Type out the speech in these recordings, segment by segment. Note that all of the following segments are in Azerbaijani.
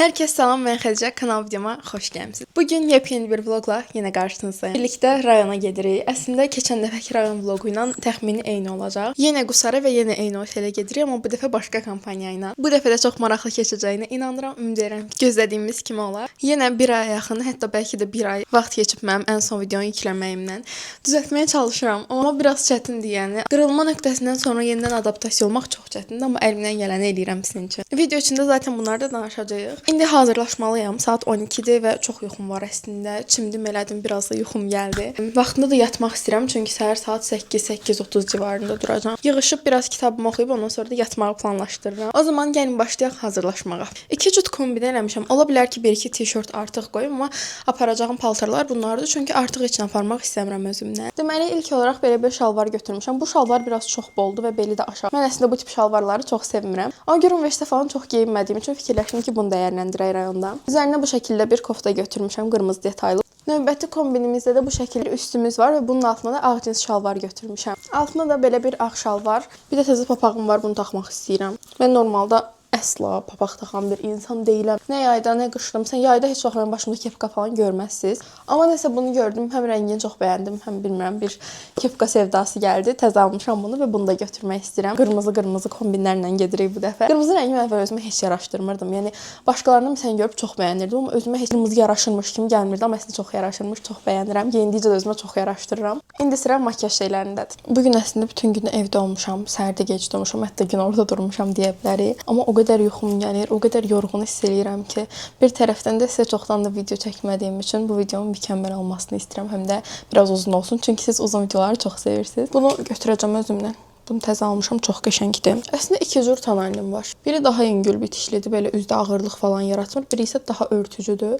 Herkese salam, ben Xədicə, kanal videoma xoş gəlmisiniz. Bugün yepyeni bir vlogla yenə qarşınızdayım. Birlikdə rayona gedirik. Əslində keçən dəfəki rayon vlogu ilə təxmini eyni olacaq. Yenə Qusarə və yenə eyni otelə gedirik, amma bu dəfə başqa kampaniya ilə. Bu dəfə də çox maraqlı keçəcəyinə inanıram. Ümid edirəm ki, gözlədiyimiz kimi olar. Yenə bir aya yaxın, hətta bəlkə də bir ay vaxt keçib mənim ən son videonu yükləməyimdən. Düzəltməyə çalışıram, amma biraz çətindir yəni. Qırılma nöqtəsindən sonra yenidən adaptasiya olmaq çox çətindir, amma əlimdən gələni eləyirəm sizin üçün. Video içində zaten bunları da danışacağıq. İndi hazırlaşmalıyam. Saat 12-dir və çox yuxum var əslində. Çimdim elədim, biraz da yuxum gəldi. Vaxtında da yatmaq istəyirəm, çünki səhər saat 8-8:30 civarında duracağam. Yığışıb biraz kitabımı oxuyub ondan sonra da yatmağı planlaşdırıram. O zaman gəlin başlayaq hazırlaşmağa. 2 cüt kombin eləmişəm. Ola bilər ki, 1-2 tişört artıq qoyum, amma aparacağım paltarlar bunlardır, çünki artıq heç nə aparmaq istəmirəm özümdən. Deməli, ilk olaraq belə bir şalvar götürmüşəm. Bu şalvar biraz çox boldu və beli də aşağı. Mən əslində bu tip şalvarları çox sevmirəm. Amma görün vəşdə falan çox geyinmədiyim üçün fikirləşdim ki, bunu dəyərləndirək rayonda. Üzərinə bu şəkildə bir kofta götürmüşəm, qırmızı detaylı. Növbəti kombinimizdə də bu şəkildə üstümüz var və bunun altına da ağ cins şalvar götürmüşəm. Altına da belə bir ağ şalvar, bir də təzə papağım var, bunu taxmaq istəyirəm. Mən normalda əsla papaq taxan bir insan deyiləm. Nə yayda, nə qışda. Sən yayda heç vaxt mənim başımda kepka falan görməzsiniz. Amma nəsə bunu gördüm, həm rəngini çox bəyəndim, həm bilmirəm bir kepka sevdası gəldi. Təzə almışam bunu və bunu da götürmək istəyirəm. Qırmızı kombinlərlə gedirik bu dəfə. Qırmızı rəngi mən əvvəl özümə heç yaraşdırmırdım. Yəni başqalarından məsələn görüb çox bəyənirdim, amma özümə heç qırmızı yaraşırmış kimi gəlmirdi. Amma əslində çox yaraşırmış, çox bəyənirəm. Geyindikcə də özümə çox yaraşdırıram. İndi sıra makyaj şeylərindədir. Bu gün əslində bütün günü evdə olmuşam, səhərdə gec durmuşam, hətta gün orada durmuşam deyə bilərik. Amma o qədər yuxum gəlir, o qədər yorğun hiss eləyirəm ki, bir tərəfdən də sizə çoxdan da video çəkmədiyim üçün bu videonun mükəmməl olmasını istəyirəm, həm də biraz uzun olsun, çünki siz uzun videoları çox sevirsiniz. Bunu götürəcəm özümlə. Bunu təzə almışam, çox qəşəngdir. Əslində iki cür tonalım var. Biri daha yüngül bitişlidir, belə üzdə ağırlıq falan yaratmır. Biri isə daha örtücüdür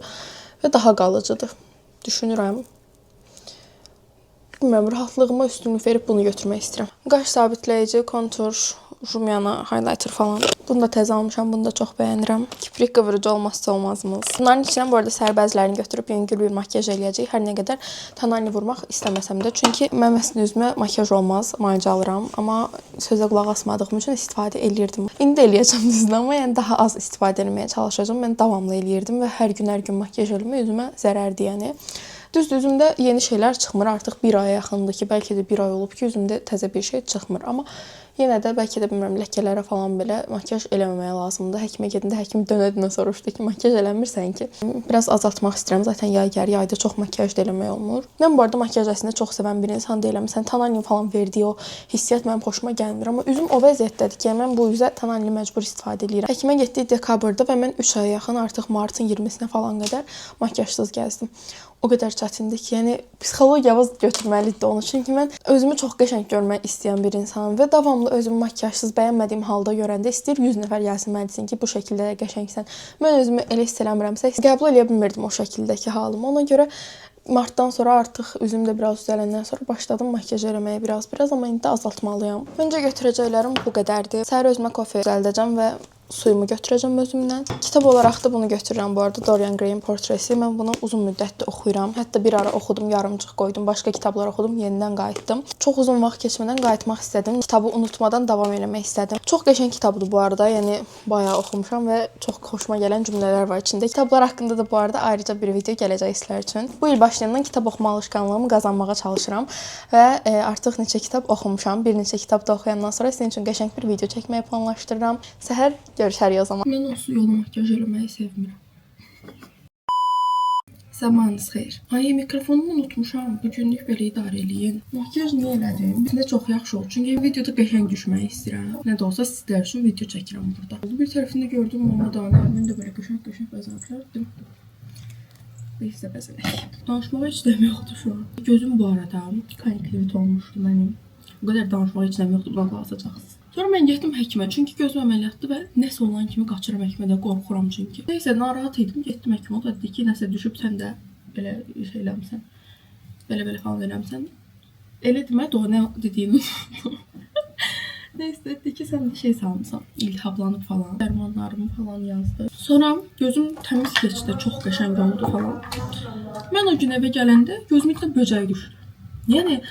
və daha qalıcıdır. Düşünürəm. Bilmirəm, rahatlığıma üstünlük verib bunu götürmək istəyirəm. Qaş sabitləyici, kontur, rumyana, highlighter falan. Bunu da təzə almışam, bunu da çox bəyənirəm. Kiprik qıvırıcı olmazsa olmazımız. Bunların içindən bu arada səhər bəzilərini götürüb yüngül bir makyaj eləyəcək. Hər nə qədər tonalini vurmaq istəməsəm də. Çünki mən əslində üzümə makyaj olmaz, mayca alıram. Amma sözə qulaq asmadığım üçün istifadə eləyirdim. İndi də eləyəcəm düzdür, amma yəni daha az istifadə etməyə çalışacağam. Mən davamlı eləyirdim və hər gün makyaj eləmək üzümə zərərdir yəni. Düzdür, üzümdə yeni şeylər çıxmır. Artıq bir aya yaxındır ki, bəlkə də bir ay olub ki, üzümdə təzə bir şey çıxmır. Amma yenə də bəlkə də bilmirəm, ləkələrə falan belə makyaj eləməməyə lazımdır. Həkimə gedəndə həkim dönə-dönə soruşdu ki, makyaj eləmirsən ki. Biraz azaltmaq istəyirəm. Zaten yay gəlir, yayda çox makyaj da eləmək olmur. Mən bu arada makyaj əslində çox sevən bir insan deyiləm. Məsələn, tonalin falan verdiyi o hissiyat mənim xoşuma gəlmir. Amma üzüm o vəziyyətdədir ki, mən bu üzə tonalini məcbur istifadə edirəm. Həkimə getdik dekabrda və mən 3 aya yaxın artıq martın 20-sinə falan qədər makyajsız gəzdim. O qədər çətindir ki, yəni psixologiyamız götürməlidir onu. Çünki mən özümü çox qəşəng görmək istəyən bir insanam və davamlı özümü makyajsız bəyənmədiyim halda görəndə istəyir 100 nəfər gəlsin mənə desin ki, bu şəkildə də qəşəngsən. Mən özümü elə hiss eləmirəmsə, qəbul eləyə bilmirdim o şəkildəki halımı. Ona görə martdan sonra artıq üzüm də biraz düzələndən sonra başladım makyaj eləməyə biraz, amma indi də azaltmalıyam. Öncə götürəcəklərim bu qədərdir. Səhər özümə kofe düzəldəcəm və suyumu götürəcəm özümlə. Kitab olaraq da bunu götürürəm bu arada, Dorian Gray'in portresi. Mən bunu uzun müddətdir oxuyuram. Hətta bir ara oxudum, yarımçıq qoydum. Başqa kitablar oxudum, yenidən qayıtdım. Çox uzun vaxt keçmədən qayıtmaq istədim. Kitabı unutmadan davam eləmək istədim. Çox qəşəng kitabdır bu arada. Yəni bayağı oxumuşam və çox xoşuma gələn cümlələr var içində. Kitablar haqqında da bu arada ayrıca bir video gələcək sizlər üçün. Bu il başlayandan kitab oxuma alışqanlığımı qazanmağa çalışıram və artıq neçə kitab oxumuşam. Bir neçə kitab da oxuyandan sonra sizin üçün qəşəng bir video çəkməyi planlaşdırıram. Səhər görüşərik o zaman. Mən onsuz yolu makyaj eləməyi sevmirəm. Zamanınız xeyir. Ay, mikrofonumu unutmuşam. Bugünlük belə idarə eləyin. Makyaj niyə elədim? Bizdə çox yaxşı oldu. Çünki videoda qəşəng düşmək istəyirəm. Nə də olsa sizlər üçün video çəkirəm burada. Bir tərəfində gördüm Mama Danəmin də belə qəşəng bəzəklər. Neysə bəzələk. Danışmağa heç dəm yoxdur şu an. Gözüm bu arada konjüktivit olmuşdu mənim. O qədər danışmağa heç dəm yoxdur, buna qulaq asacaqsınız. Sonra mən getdim həkimə, çünki gözüm əməliyyatdır və nəsə olan kimi qaçıram həkimə, qorxuram çünki. Neysə, narahat idim, getdim həkimə, o da dedi ki, nəsə düşüb, sən də belə şey eləmsən, belə falan eləmsən. Elə demədi, o nə dediyini unutdum. Neysə, dedi ki, sən də şey salmışsan, iltihablanıb falan, dərmanlarımı falan yazdı. Sonra gözüm təmiz keçdi, çox qəşəng oldu falan. Mən o gün evə gələndə gözümün içində böcək düşdü. Yəni,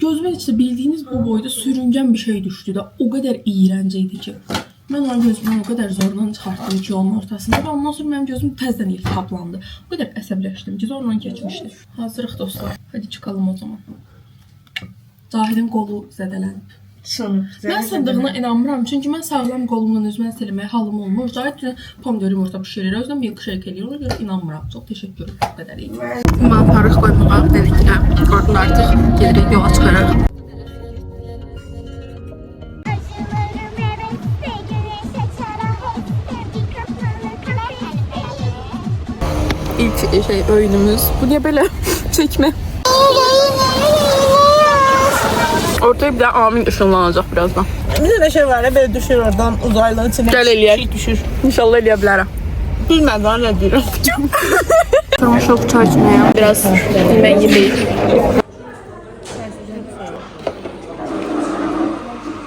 gözümün içində bildiyiniz bu boyda sürüngən bir şey düşdü də o qədər iyrənc idi ki. Mən onun gözümdən o qədər zorla çıxartdım ki, yolun ortasında və ondan sonra mənim gözüm təzədən iltihaplandı. O qədər əsəbləşdim ki, zorla keçmişdi. Hazırıq dostlar. Hadi çıxalım o zaman. Zahidin qolu zədələnib. Mən sındığına inanmıram, çünki mən sağlam qolumla üzmə silməyə halım olmur. Zahid pomidor yumurta pişirir, özdən milkshake eləyir, ona görə inanmıram. Çox təşəkkür ederim, bu qədər iyi. Mən parıq qoymağa dedikdə, oradan artıq gedirik, yola çıxarıq. İlk oyunumuz. Bu niye böyle çekme? Ortaya bir de amin ışınlanacak birazdan. Bir de şey var ya, böyle düşür oradan uzaylığın içine. Gel eləyək. Şey düşür. İnşallah eləyə bilərəm. Bilmem ben ne diyorum. Durmuşuq çay içməyə. Biraz yemək yeməyik.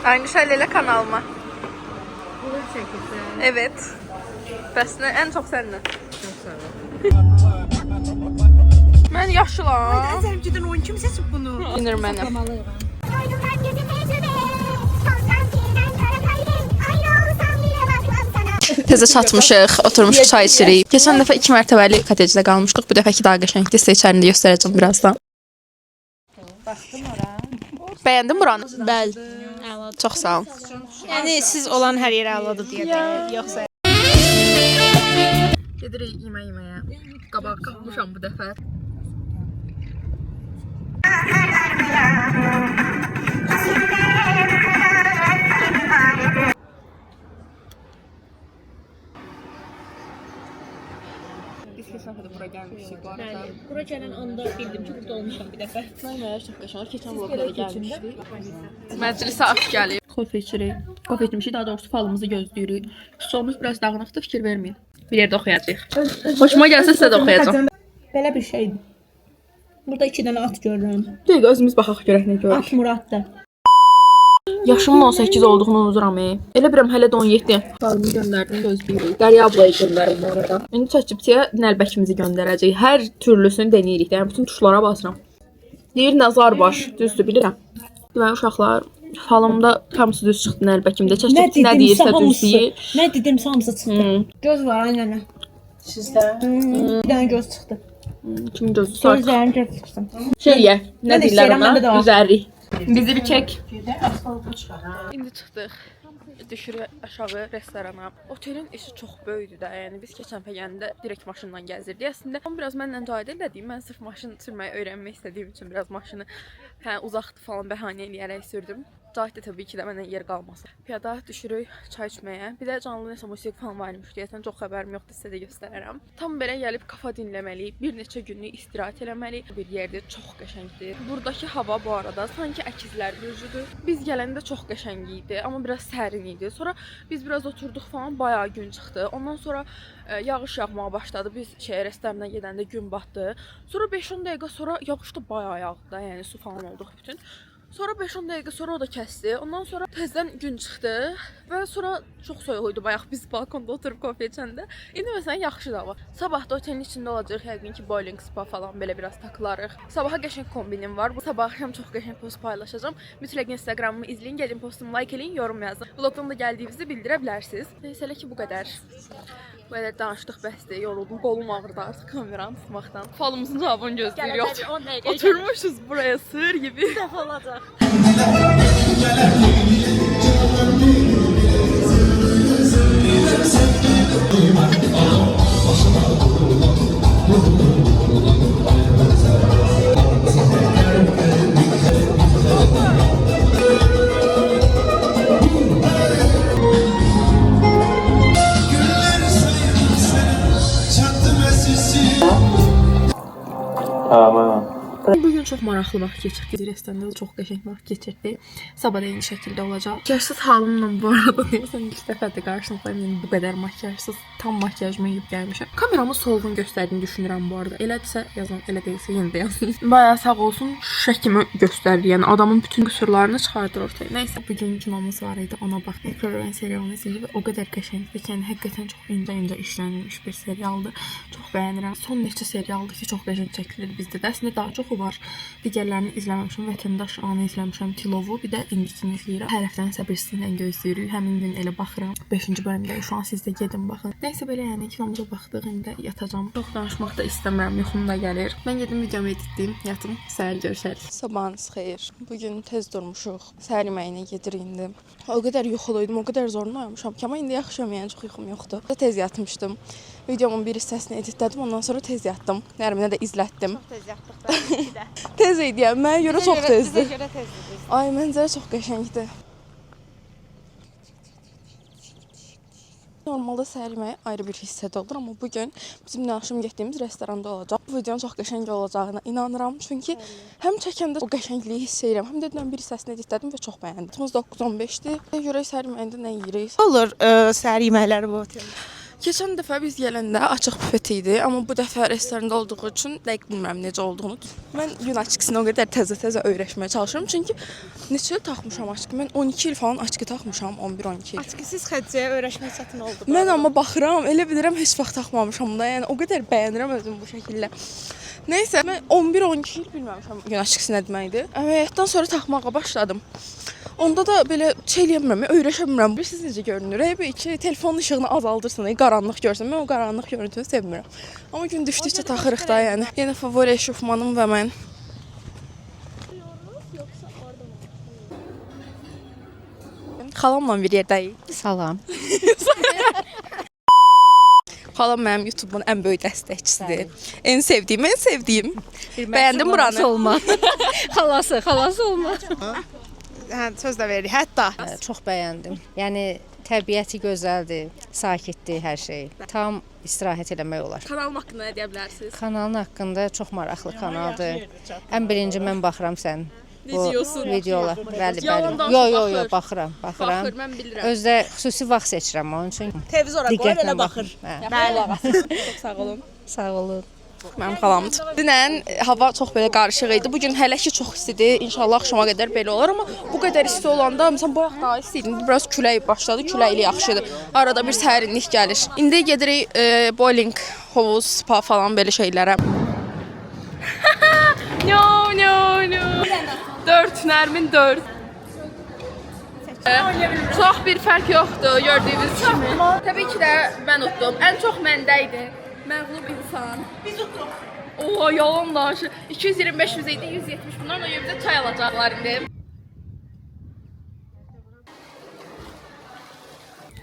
Aynı şeylerle kanalıma. Evet. Bəs nə? En çok səndən. Çok sağ ol. Mən yaşlıam. Sen cidden oyun kim seçip bunu? İnir mənəm. Tezə çatmışıq, oturmuşuq çay içirik. Keçən dəfə 2 mərtəbəli kotecdə qalmışdıq. Bu dəfəki daha qəşəngdir. Sizə içərisində göstərəcəm birazdan. Baxdım ora. Bəyəndin buranı? Bəli. Əla. Çox sağ ol. Yəni siz olan hər yerə əladır deyə də, yoxsa Gedirik yeməyə. Qabaq qalmışam bu dəfə. Biz keçən dəfə bura gəlmişdik bu arada. Bura gələn anda bildim ki, burada olmuşam bir dəfə. Mən çox qəşəng. Keçən vlogda da gəlmişdik. Məclisə aç gəlib. Kofe içirik. Kofe içmişik, daha doğrusu falımızı gözləyirik. Stolumuz biraz dağınıqdır, fikir verməyin. Bir yerdə oxuyacağıq. Xoşuma gəlsə sizə də oxuyacağam. Belə bir şeydir. Burada 2 dənə at görürəm. Dəqiq özümüz baxaq görək nə görürük. At Murad'da. Yaşımın 18 olduğunu unuduram. Elə bilirəm hələ də 17. Falımı göndərdim, gözləyirik. Dəriya ablaya göndərim bu arada. İndi ChatGPT-yə nəlbəkimizi göndərəcək. Hər türlüsünü deneyirik. Yəni bütün tuşlara basıram. Deyir Nəzar baş, düzdür bilirəm. Deməli uşaqlar, falımda hamısı düz çıxdı nəlbəkimdə. ChatGPT nə deyirsə düz deyir. Nə dedimsə hamısı çıxdı. Göz var aynən. Sizdə? Bir dənə göz çıxdı. Kimin gözü sağ? Gözlərin göz çıxdı. Şeyyə, nə Mən də deyirlər istəyirəm, məndə də ona? var. Üzəri. Bizi bir çək. İndi çıxdıq. Düşürük aşağı restorana. Otelin işi çox böyükdür də. Yəni biz keçən dəfə gəndə direkt maşınla gəzirdik. Əslində amma biraz mənlə mücadilə elədik. Mən sırf maşın sürməyi öyrənmək istədiyim üçün biraz maşını uzaqdı falan bəhanə eləyərək sürdüm. Cahid də təbii ki də məndən yer qalmasın. Piyada düşürük çay içməyə. Bir də canlı nəsə musiqi falan var imiş. Deyəsən çox xəbərim yoxdur, sizə də göstərərəm. Tam belə gəlib kafa dinləməliyik. Bir neçə günlük istirahət eləməliyik. Bir yerdir, çox qəşəngdir. Buradakı hava bu arada sanki əkizlər bürcüdür. Biz gələndə çox qəşəng idi, amma biraz sərin idi. Sonra biz biraz oturduq falan, bayağı gün çıxdı. Ondan sonra yağış yağmağa başladı. Biz restorana gedəndə gün batdı. Sonra 5-10 dəqiqə sonra yağış da bayağı yağdı da, yəni su falan olduq bütün. Sonra 5-10 dəqiqə sonra o da kəsdi. Ondan sonra tezdən gün çıxdı və sonra çox soyuq idi bayaq biz balkonda oturub kofe içəndə. İndi məsələn yaxşı da var. Sabah da otelin içində olacaq, yəqin ki bowling spa falan belə biraz takılarıq. Sabaha qəşəng kombinim var. Bu sabah axşam çox qəşəng post paylaşacağam. Mütləq Instagramımı izləyin, gəlin postumu like eləyin, yorum yazın. Vlogdan da gəldiyinizi bildirə bilərsiniz. Neysə elə ki bu qədər. Bu qədər danışdıq, bəsdir, yoruldum. Qolum ağrıdı artıq kameranı tutmaqdan. Falımızın cavabını gözləyirik. Oturmuşuz buraya sığır gibi. bir dəfə olacaq. Aman. Bugün çox maraqlı vaxt keçirdik. Restoranda çox qəşəng vaxt keçirdik. Sabah da eyni şəkildə olacaq. Makyajsız halımla bu arada deyəsən ilk dəfədir qarşınızdayım. Bu qədər makyajsız, tam makyajımı yuyub gəlmişəm. Kameramı solğun göstərdiyini düşünürəm bu arada. Elədirsə yazın, elə deyilsə yenə də yazın. Bayağı sağ olsun şəklimi göstərdi. Yəni adamın bütün qüsurlarını çıxardır ortaya. Nəysə bugün kinomuz var idi. Ona baxdım. Program serialını izlədim və o qədər qəşəngdir ki, yəni həqiqətən çox incə işlənmiş bir serialdır. Çox bəyənirəm. Son neçə serialdır ki, çox qəşəng çəkilir bizdə. Əslində daha çox o var. Digərlərini izləməmişəm. Vətəndaş anı izləmişəm, Tilovu, bir də indikini izləyirəm. Hər həftəni səbirsizliklə gözləyirik. Həmin gün elə baxıram. 5-ci bölümdə şu an siz də gedin baxın. Nəysə belə yəni kinomuza baxdıq, indi yatacağam. Çox danışmaq da istəmirəm, yuxum da gəlir. Mən gedim videomu editləyim, yatım. Səhər görüşərik. Sabahınız xeyir. Bu gün tez durmuşuq. Səhər yeməyinə gedirik indi. O qədər yuxuluydum, o qədər zorla oynamışam ki, amma indi yaxşıyam, yəni çox yuxum yoxdur. Tez yatmışdım. Videomun bir hissəsini editlədim, ondan sonra tez yatdım. Nərminə də izlətdim. Çox tez yatdıq da. Tez idi yəni, mənə görə çox tezdir. Bizə görə tezdir. Ay, mənzərə çox qəşəngdir. Normalda səhər yeməyi ayrı bir hissədə olur, amma bugün bizim nə axşam getdiyimiz restoranda olacaq. Bu videonun çox qəşəng olacağına inanıram. Çünki həm çəkəndə o qəşəngliyi hiss edirəm, həm də dünən bir hissəsini editlədim və çox bəyəndim. Saatımız 9:15-dir. Görək səhər yeməyində nə yeyirik. Olur səhər yeməkləri bu oteldə. Keçən dəfə biz gələndə açıq büfet idi, amma bu dəfə restoranda olduğu üçün dəqiq bilmirəm necə olduğunu. Mən gün açıqsını o qədər təzə öyrəşməyə çalışıram, çünki neçə il taxmışam açıq. Mən 12 il falan açıq taxmışam, 11-12 il. Açıqsız xəccəyə öyrəşmək çətin oldu. Mən amma baxıram, elə bilirəm heç vaxt taxmamışam da. Yəni o qədər bəyənirəm özümü bu şəkildə. Nəysə, mən 11-12 il bilməmişəm gün açıqsı nə deməkdir. Əməliyyatdan sonra taxmağa başladım. Onda da belə eləmirəm, öyrəşəmirəm. Bilirsiniz necə görünür? Belə ki, telefonun işığını azaldırsan, qaranlıq görsən. Mən o qaranlıq görüntünü sevmirəm. Amma gün düşdükcə taxırıq da, yəni. Yenə favori eşofmanım və mən. Xalamla bir yerdəyik. Salam. Xalam mənim YouTube-un ən böyük dəstəkçisidir. En sevdiyim. Bəyəndim buranı. Olma. Xalası olma. Hə, söz də veririk. Hətta Çox bəyəndim. Yəni təbiəti gözəldir, sakitdir hər şey. Tam istirahət eləmək olar. Kanalım haqqında nə deyə bilərsiniz? Kanalın haqqında çox maraqlı kanaldır. Ən birinci mən baxıram sən. Videolar. Bəli. Yo, baxıram. Baxır, mən bilirəm. Özdə xüsusi vaxt seçirəm onun üçün. televizora qoyur elə baxır. Bəli. Çox sağ olun. Sağ olun. Mənim xalamdır. Dünən hava çox belə qarışıq idi. Bu gün hələ ki çox istidir. İnşallah axşama qədər belə olar, amma bu qədər isti olanda məsələn bayaq daha isti idi. Biraz külək başladı. Küləkli yaxşıdır. Arada bir sərinlik gəlir. İndi gedirik bowling, hovuz, spa falan belə şeylərə. No. 4 Nərmin 4. Çox bir fərq yoxdur gördüyünüz kimi. Təbii ki də mən utdum. Ən çox məndə idi. Məğlub insan. Biz utduq. Oha, yalan danışır. 225 bizə idi, 170 bundan o bizə çay alacaqlar indi.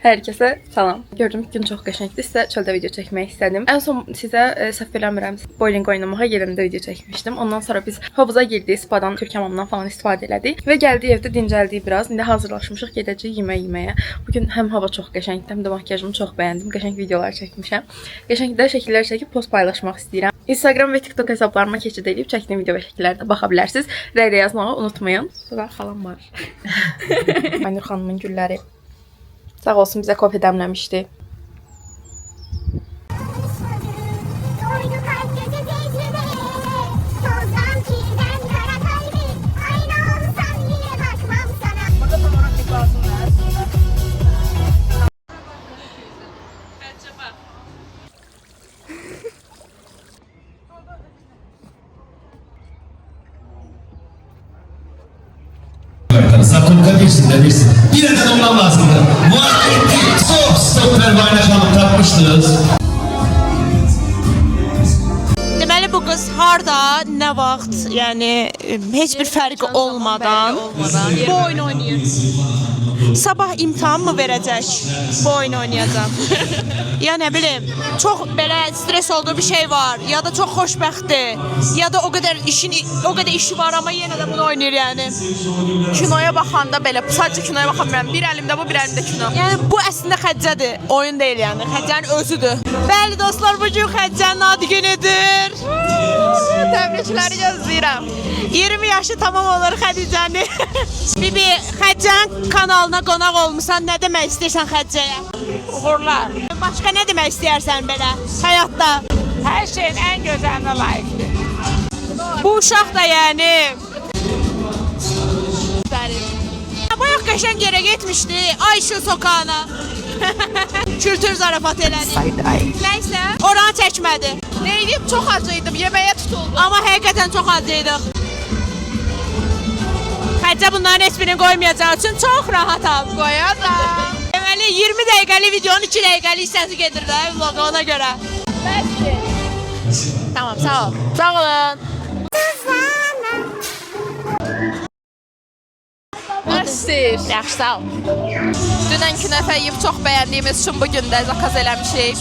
Hər kəsə salam. Gördüm ki, gün çox qəşəngdir. Sizə çöldə video çəkmək istədim. Ən son sizə səhv eləmirəm, bowling oynamağa gedəndə video çəkmişdim. Ondan sonra biz havuza girdik, spadan, Türk hamamından falan istifadə elədik və gəldik evdə dincəldik biraz. İndi hazırlaşmışıq, gedəcəyik yemək yeməyə. Bugün həm hava çox qəşəngdir, həm də makyajımı çox bəyəndim. Qəşəng videolar çəkmişəm. Qəşəngdə şəkillər çəkib post paylaşmaq istəyirəm. Instagram və TikTok hesablarıma keçid edib çəkdiyim video və şəkillərə də baxa bilərsiniz. Rəydə yazmağı unutmayın. Burada xalam var. Aynur xanımın gülləri. Sağ olsun bizə kofe dəmləmişdi. Sakınka birsin. Bir adet ondan lazımdı. Muhakkak stoper bayraşanlık takmışdınız. deməli bu qız harda, nə vaxt, yəni heç bir fərqi olmadan bu oyun oynayır. Sabah imtahan mı verəcək? Bu oyun oynayacaq. Ya nə bilim, çox belə stres olduğu bir şey var, ya da çox xoşbəxtdir, ya da o qədər işi var, amma yenə də bunu oynayır yəni. Kinoya baxanda belə, sadəcə kinoya baxamıram. Bir əlimdə bu, bir əlimdə kino. Yəni bu əslində Xəccədir, oyun deyil yəni. Xəccənin özüdür. Bəli dostlar, bu gün Xəccənin ad günüdür. Təbrikləri gözləyirəm. 20 yaşı tamam olur Xədicəni. Bibi, Xəccənin kanalına qonaq olmusan, nə demək istəyirsən Xəccəyə? Uğurlar. Başqa nə demək istəyirsən belə həyatda? Her şeyin en güzeline layıktır. Bu uşaq da yəni bayaq qəşəng yerə getmişdi, Ayşə sokağına. Kültür zarafat elədi. Nəysə, oranı çəkmədi. Neydim? Çox acıydım. Yeməyə tutuldum. Amma həqiqətən çox acıydıq. Xərcə bunların heç birini qoymayacağı üçün çox rahatam. Qoyacam. Deməli 20 dəqiqəlik videonun 2 dəqiqəlik hissəsi gedir də vloqa ona görə. Tamam, sağ ol. Sağ olun. Nasıl? Yaxşı, sağ ol. Dünən künəfə yeyib çox bəyəndiyimiz üçün bu gün də zakaz eləmişik.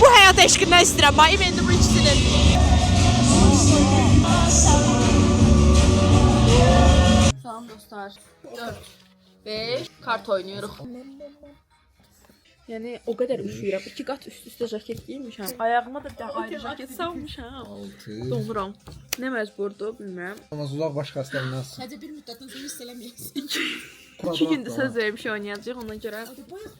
Bu həyat eşqindən istəyirəm. Bayım indi bu ikisinin. Salam dostlar. 4, 5 kart oynuyoruz. Yəni o qədər üşüyürəm. 2 qat üst-üstə jaket giymişəm. Ayağıma da bir dənə ayrı jaket salmışam. Donuram. Nə məcburdur bilmirəm. Ama uzaq baş xəstəliyindən. 2 gündür söz vermiş oynayacağıq, ona görə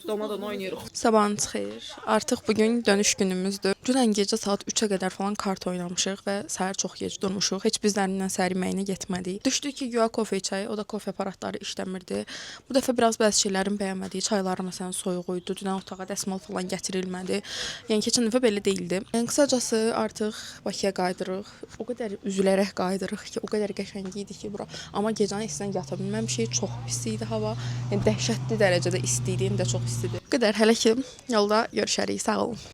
domadan oynayırıq. Sabahınız xeyir. Artıq bugün dönüş günümüzdür. Dünən gecə saat 3-ə qədər falan kart oynamışıq və səhər çox gec durmuşuq. Heç bizlərindən səhər yeməyinə getmədik. Düşdük ki, güya kofe içək, o da kofe aparatları işləmirdi. Bu dəfə biraz bəzi şeylərin bəyənmədiyi, çayları məsələn soyuq idi. Dünən otağa dəsmal falan gətirilmədi. Yəni keçən dəfə belə değildi. Yəni qısacası artıq Bakıya qayıdırıq. O qədər üzülərək qayıdırıq ki, o qədər qəşəng idi ki bura. Amma gecəni istidən yata bilməmişik. Çox pis idi hava. Yəni dəhşətli dərəcədə isti idi, indi də çox istidir. Bu qədər hələ ki yolda görüşərik. Sağ olun.